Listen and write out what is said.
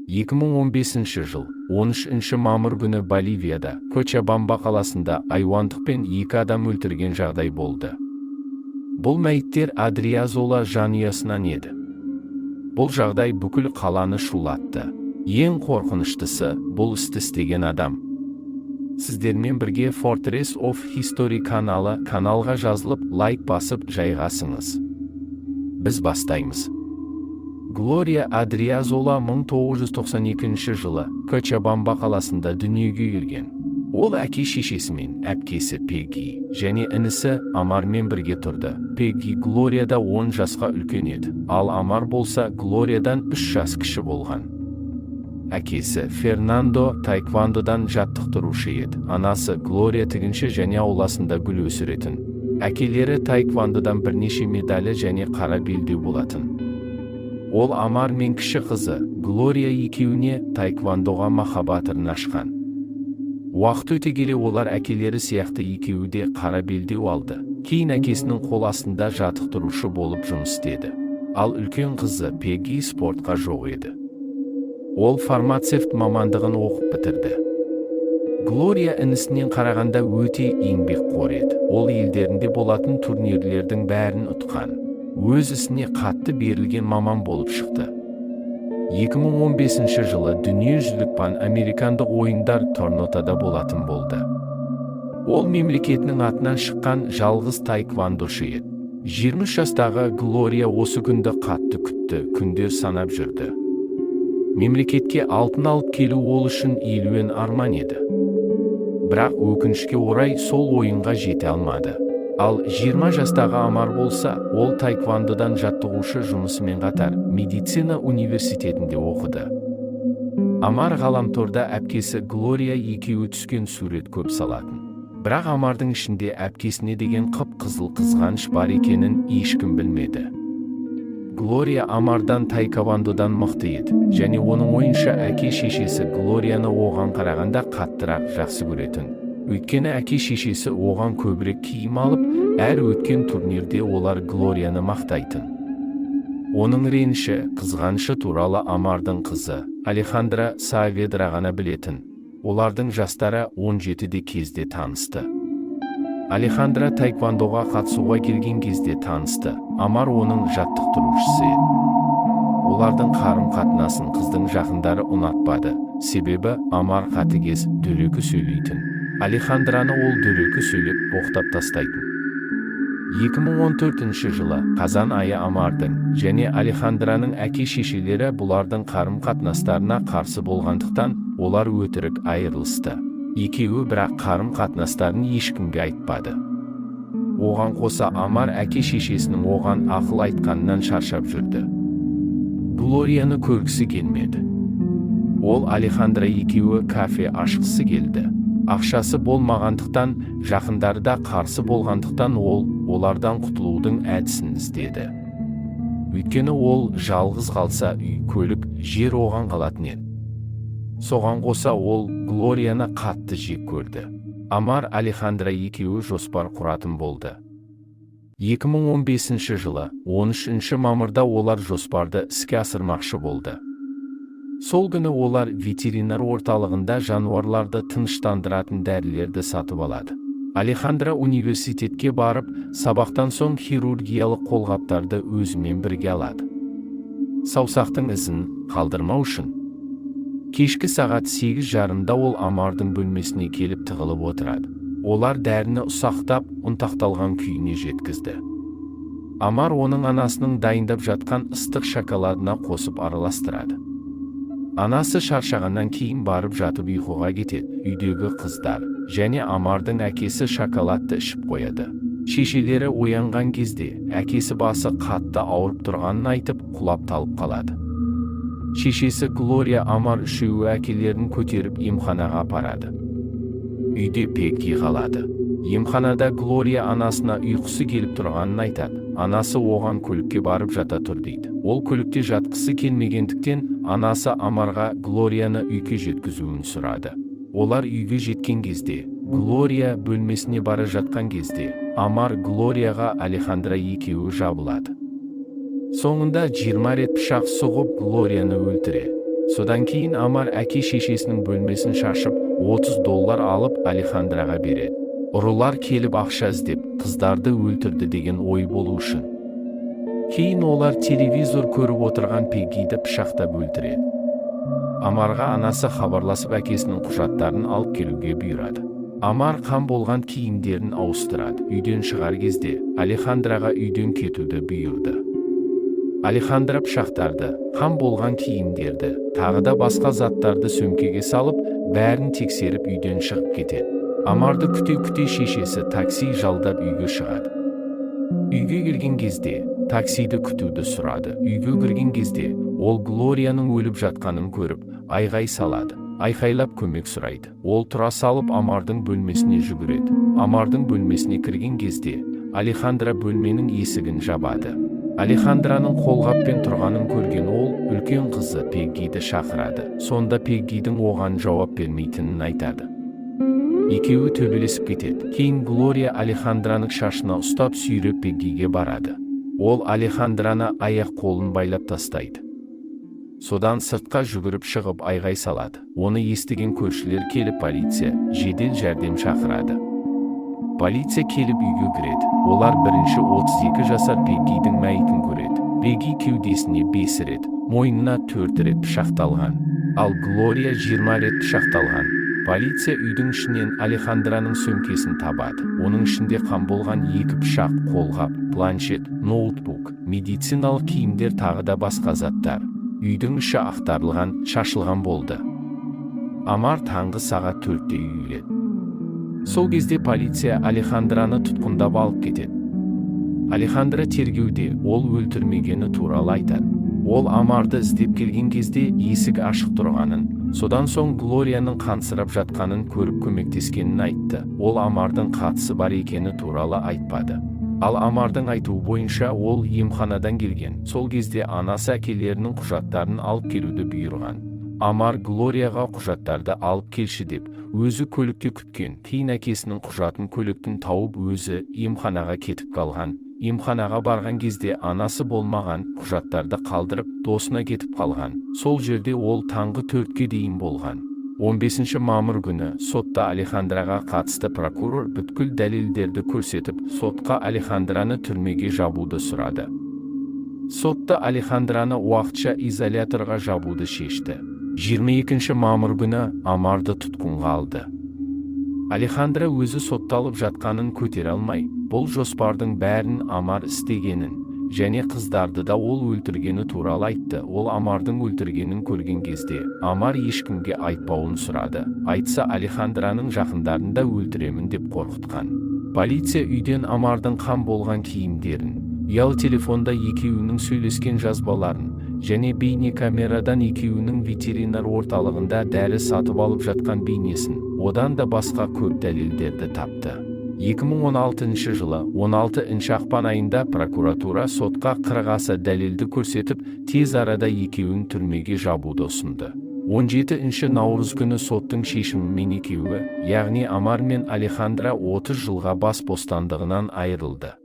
2015 жыл 13 мамыр күні Боливияда, Кочабамба қаласында айуандықпен 2 адам өлтірген жағдай болды. Бұл мәйіттер Адриазола жанұясынан еді. Бұл жағдай бүкіл қаланы шулатты. Ең қорқыныштысы, бұл істі істеген адам. Сіздермен бірге Fortress of History каналға жазылып, лайк басып жайғасыңыз. Біз бастаймыз. Глория Адриазола 1992 жылы Кочабамба қаласында дүниеге келген. Ол әке-шешесімен, әпкесі Пегги және інісі Амармен бірге тұрды. Пегги Глорияда 10 жасқа үлкен еді, ал Амар болса Глориядан 3 жас кіші болған. Әкесі Фернандо таэквондодан жаттықтырушы еді. Анасы Глория тігінші және ауласында гүл өсіретін. Әкелері таэквондодан бірнеше медалі және қара белдеу болатын. Ол Амар мен кіші қызы Глория екеуіне таэквондоға махаббатын ашқан. Уақыт өте келе олар әкелері сияқты екеуі де қара белдеу алды. Кейін әкесінің қол астында жаттықтырушы болып жұмыс істеді. Ал үлкен қызы Пегги спортқа жоқ еді. Ол фармацевт мамандығын оқып бітірді. Глория інісінен қарағанда өте еңбекқор еді. Ол елдерінде болатын турнирлердің бәрін ұтқан. Өз ісіне қатты берілген маман болып шықты. 2015 жылы дүниежүзілік пан-американдық ойындар Торонтода болатын болды. Ол мемлекетінің атынан шыққан жалғыз таэквондошы еді. 23 жастағы Глория осы күнді қатты күтті, күндер санап жүрді. Мемлекетке алтын алып келу ол үшін елуен арман еді. Бірақ өкінішке орай сол ойынға жете алмады. Ал 20 жастағы Амар болса, ол таэквондодан жаттығушы жұмысымен қатар медицина университетінде оқыды. Амар ғаламторда әпкесі Глория екеуі түскен сурет көп салатын. Бірақ Амардың ішінде әпкесіне деген қып-қызыл қызғаныш бар екенін ешкім білмеді. Глория Амардан таэквондодан мықты еді, және оның ойынша әке-шешесі Глорияны оған қарағанда қаттырақ жақсы көретін. Өйткені әке-шешесі оған көбірек киім алып, әр өткен турнирде олар Глорияны мақтайтын. Оның реніші, қызғанышы туралы Амардың қызы Алехандра Сааведра ғана білетін. Олардың жастары 17-де кезде танысты. Алехандра таэквондоға қатысуға келген кезде танысты. Амар оның жаттықтырушысы еді. Олардың қарым-қатынасын қыздың жақындары ұнатпады. Себебі Амар қатыгез, дөрекі сөйлейтін. Алехандраны ол дөрекі сөйлеп боқтап тастайтын. 2014 жылы қазан айы Амардың және Алехандраның әке-шешелері бұлардың қарым-қатынастарына қарсы болғандықтан олар өтірік айырылысты. Екеуі бірақ қарым-қатынастарын ешкімге айтпады. Оған қоса Амар әке-шешесінің оған ақыл айтқанынан шаршап жүрді. Глорияны көргісі келмеді. Ол Алехандра екеуі кафе ашқысы келді. Ақшасы болмағандықтан, жақындары да қарсы болғандықтан ол олардан құтылудың әдісін іздеді. Өйткені ол жалғыз қалса үй, көлік, жер оған қалатын еді. Соған қоса ол Глорияны қатты жек көрді. Амар Алехандра екеуі жоспар құратын болды. 2015 жылы 13 мамырда олар жоспарды іске асырмақшы болды. Сол күні олар ветеринар орталығында жануарларды тыныштандыратын дәрілерді сатып алады. Алехандра университетке барып, сабақтан соң хирургиялық қолғаптарды өзімен бірге алады. Саусақтың ізін қалдырмау үшін. Кешкі сағат 8:30-да ол Амардың бөлмесіне келіп тығылып отырады. Олар дәріні ұсақтап, ұнтақталған күйіне жеткізді. Амар оның анасының дайындап жатқан ыстық шоколадына қосып араластырады. Анасы шаршағаннан кейін барып жатып ұйқыға кетеді. Үйдегі қыздар және Амардың әкесі шоколадты ішіп қояды. Шешелері оянған кезде әкесі басы қатты ауырып тұрғанын айтып, құлап талып қалады. Шешесі Глория Амар үшеуі әкелерін көтеріп емханаға апарады. Үйде Пегги қалады. Емханада Глория анасына ұйқысы келіп тұрғанын айтады. Анасы оған көлікке барып жата тұр дейді. Ол көлікте жатқысы келмегендіктен анасы Амарға Глорияны үйге жеткізуін сұрады. Олар үйге жеткен кезде, Глория бөлмесіне бара жатқан кезде, Амар Глорияға Алехандра екеуі жабылады. Соңында 20 рет пышақ сұғып Глорияны өлтіреді. Содан кейін Амар әке-шешесінің бөлмесін шашып, $30 алып Алехандраға береді. Ұрылар келіп ақша іздеп, қыздарды өлтірді деген ой болу үшін. Кейін олар телевизор көріп отырған Пеггиді пышақтап өлтіреді. Амарға анасы хабарласып әкесінің құжаттарын алып келуге бұйырады. Амар қан болған киімдерін ауыстырады. Үйден шығар кезде Алехандраға үйден кетуді бұйырды. Алехандра пышақтарды, қан болған киімдерді, тағы да басқа заттарды сөмкеге салып, бәрін тексеріп үйден шығып кетеді. Амарды күте-күте шешесі такси жалдап үйге шығады. Үйге келген кезде таксиді күтуді сұрады. Үйге кірген кезде ол Глорияның өліп жатқанын көріп, айғай салады. Айқайлап көмек сұрайды. Ол тұра салып Амардың бөлмесіне жүгіреді. Амардың бөлмесіне кірген кезде Алехандра бөлменің есігін жабады. Алехандраның қолғаппен тұрғанын көрген ол үлкен қызы Пеггиді шақырады. Сонда Пеггидің оған жауап бермейтінін айтады. Екеуі төбелесіп кетеді. Кейін Глория Алехандраның шашына ұстап сүйреп Пеггиге барады. Ол Алехандраны аяқ қолын байлап тастайды. Содан сыртқа жүгіріп шығып айғай салады. Оны естіген көршілер келіп полиция, жедел жәрдем шақырады. Полиция келіп үйге кіреді. Олар бірінші 32 жасар Пеггидің мәйітін көреді. Пегги кеудесіне 5 рет, мойнына 4 рет пышақталған, ал Глория 20 рет пышақталған. Полиция үйдің ішінен Алехандраның сөмкесін табады. Оның ішінде қан болған 2 пышақ, қолғап, планшет, ноутбук, медициналық киімдер тағы да басқа заттар. Үйдің іші ақтарылған, шашылған болды. Амар таңғы сағат 4-те үйге келеді. Сол кезде полиция Алехандраны тұтқындап алып кетеді. Алехандра тергеуде ол өлтірмегені туралы айтады. Ол Амарды іздеп келген кезде есік ашық тұрғанын, содан соң Глорияның қансырап жатқанын көріп көмектескенін айтты. Ол Амардың қатысы бар екені туралы айтпады. Ал Амардың айтуы бойынша ол емханадан келген. Сол кезде анасы әкелерінің құжаттарын алып келуді бұйырған. Амар Глорияға құжаттарды алып келші деп, өзі көлікте күткен. Кейін әкесінің құжатын көліктің тауып өзі емханаға кетіп қалған. Емханаға барған кезде анасы болмаған, құжаттарды қалдырып, досына кетіп қалған. Сол жерде ол таңғы 4-ке дейін болған. 15 мамыр күні сотта Алехандраға қатысты прокурор бүткіл дәлелдерді көрсетіп, сотқа Алехандраны түрмеге жабуды сұрады. Сотта Алехандраны уақытша изоляторға жабуды шешті. 22 мамыр күні Амарды тұтқынға алды. Алехандра өзі сотталып жатқанын көтере алмай, бұл жоспардың бәрін Амар істегенін, және қыздарды да ол өлтіргені туралы айтты. Ол Амардың өлтіргенін көрген кезде Амар ешкімге айтпауын сұрады. Айтса Алехандраның жақындарын да өлтіремін деп қорқытқан. Полиция үйден Амардың қан болған киімдерін, ұялы телефонда екеуінің сөйлескен жазбаларын және бейне камерадан екеуінің ветеринар орталығында дәрі сатып алып жатқан бейнесін, одан да басқа көп дәлелдерді тапты. 2016 жылы 16 ақпан айында прокуратура сотқа 40 аса дәлелді көрсетіп, тез арада екеуін түрмеге жабуды ұсынды. 17 наурыз күні соттың шешімімен екеуі, яғни Амар мен Алехандра 30 жылға бас бостандығынан айырылды.